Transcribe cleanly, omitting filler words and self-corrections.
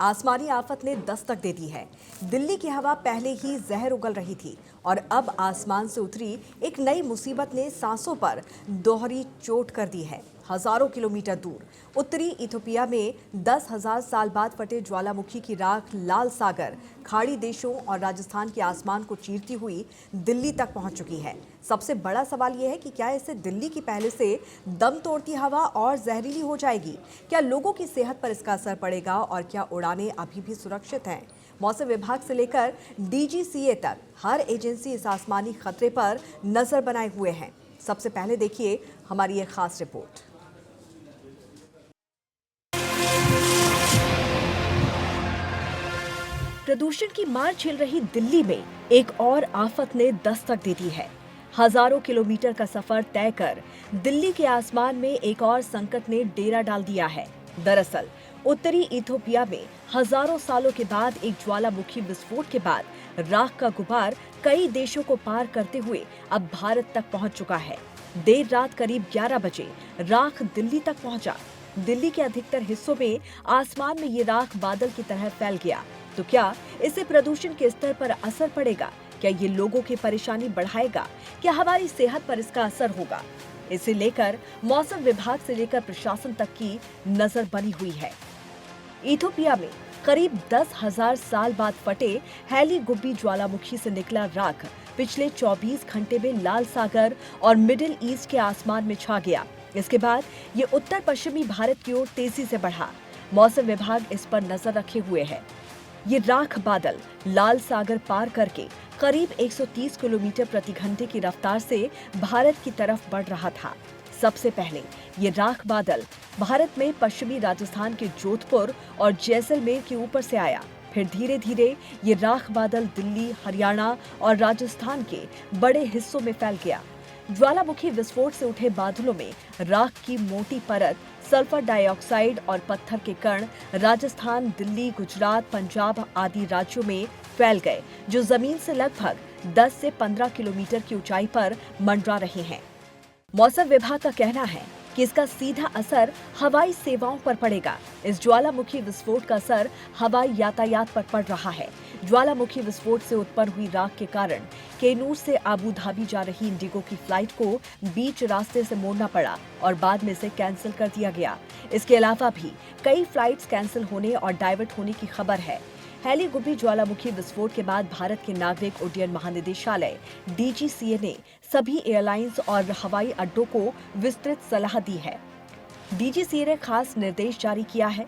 आसमानी आफत ने दस्तक दे दी है। दिल्ली की हवा पहले ही जहर उगल रही थी और अब आसमान से उतरी एक नई मुसीबत ने सांसों पर दोहरी चोट कर दी है। हजारों किलोमीटर दूर उत्तरी इथियोपिया में 10,000 साल बाद फटे ज्वालामुखी की राख लाल सागर, खाड़ी देशों और राजस्थान के आसमान को चीरती हुई दिल्ली तक पहुंच चुकी है। सबसे बड़ा सवाल यह है कि क्या इससे दिल्ली की पहले से दम तोड़ती हवा और जहरीली हो जाएगी? क्या लोगों की सेहत पर इसका असर पड़ेगा और क्या उड़ानें अभी भी सुरक्षित हैं? मौसम विभाग से लेकर डीजीसीए तक हर एजेंसी इस आसमानी खतरे पर नजर बनाए हुए हैं। सबसे पहले देखिए हमारी एक खास रिपोर्ट। प्रदूषण की मार झेल रही दिल्ली में एक और आफत ने दस्तक दे दी है। हजारों किलोमीटर का सफर तय कर दिल्ली के आसमान में एक और संकट ने डेरा डाल दिया है। दरअसल उत्तरी इथियोपिया में हजारों सालों के बाद एक ज्वालामुखी विस्फोट के बाद राख का गुबार कई देशों को पार करते हुए अब भारत तक पहुंच चुका है। देर रात करीब 11 बजे राख दिल्ली तक पहुंचा। दिल्ली के अधिकतर हिस्सों में आसमान में ये राख बादल की तरह फैल गया। तो क्या इससे प्रदूषण के स्तर पर असर पड़ेगा? क्या ये लोगों की परेशानी बढ़ाएगा? क्या हमारी सेहत पर इसका असर होगा? इसे लेकर मौसम विभाग से लेकर प्रशासन तक की नजर बनी हुई है। इथियोपिया में करीब 10,000 साल बाद फटे हैली गुब्बी ज्वालामुखी से निकला राख पिछले 24 घंटे में लाल सागर और मिडिल ईस्ट के आसमान में छा गया। इसके बाद ये उत्तर पश्चिमी भारत की ओर तेजी से बढ़ा। मौसम विभाग इस पर नजर रखे हुए है। ये राख बादल लाल सागर पार करके करीब 130 किलोमीटर प्रति घंटे की रफ्तार से भारत की तरफ बढ़ रहा था। सबसे पहले ये राख बादल भारत में पश्चिमी राजस्थान के जोधपुर और जैसलमेर के ऊपर से आया। फिर धीरे धीरे ये राख बादल दिल्ली, हरियाणा और राजस्थान के बड़े हिस्सों में फैल गया। ज्वालामुखी विस्फोट से उठे बादलों में राख की मोटी परत, सल्फर डाइऑक्साइड और पत्थर के कण राजस्थान, दिल्ली, गुजरात, पंजाब आदि राज्यों में फैल गए, जो जमीन से लगभग 10 से 15 किलोमीटर की ऊंचाई पर मंडरा रहे हैं। मौसम विभाग का कहना है कि इसका सीधा असर हवाई सेवाओं पर पड़ेगा। इस ज्वालामुखी विस्फोट का असर हवाई यातायात पर पड़ रहा है। ज्वालामुखी विस्फोट से उत्पन्न हुई राख के कारण केनूर से आबू धाबी जा रही इंडिगो की फ्लाइट को बीच रास्ते से मोड़ना पड़ा और बाद में इसे कैंसिल कर दिया गया। इसके अलावा भी कई फ्लाइट्स कैंसिल होने और डाइवर्ट होने की खबर है। हैली गुब्बी ज्वालामुखी विस्फोट के बाद भारत के नागरिक उड्डयन महानिदेशालय डीजीसीए ने सभी एयरलाइंस और हवाई अड्डों को विस्तृत सलाह दी है। डीजीसीए ने खास निर्देश जारी किया है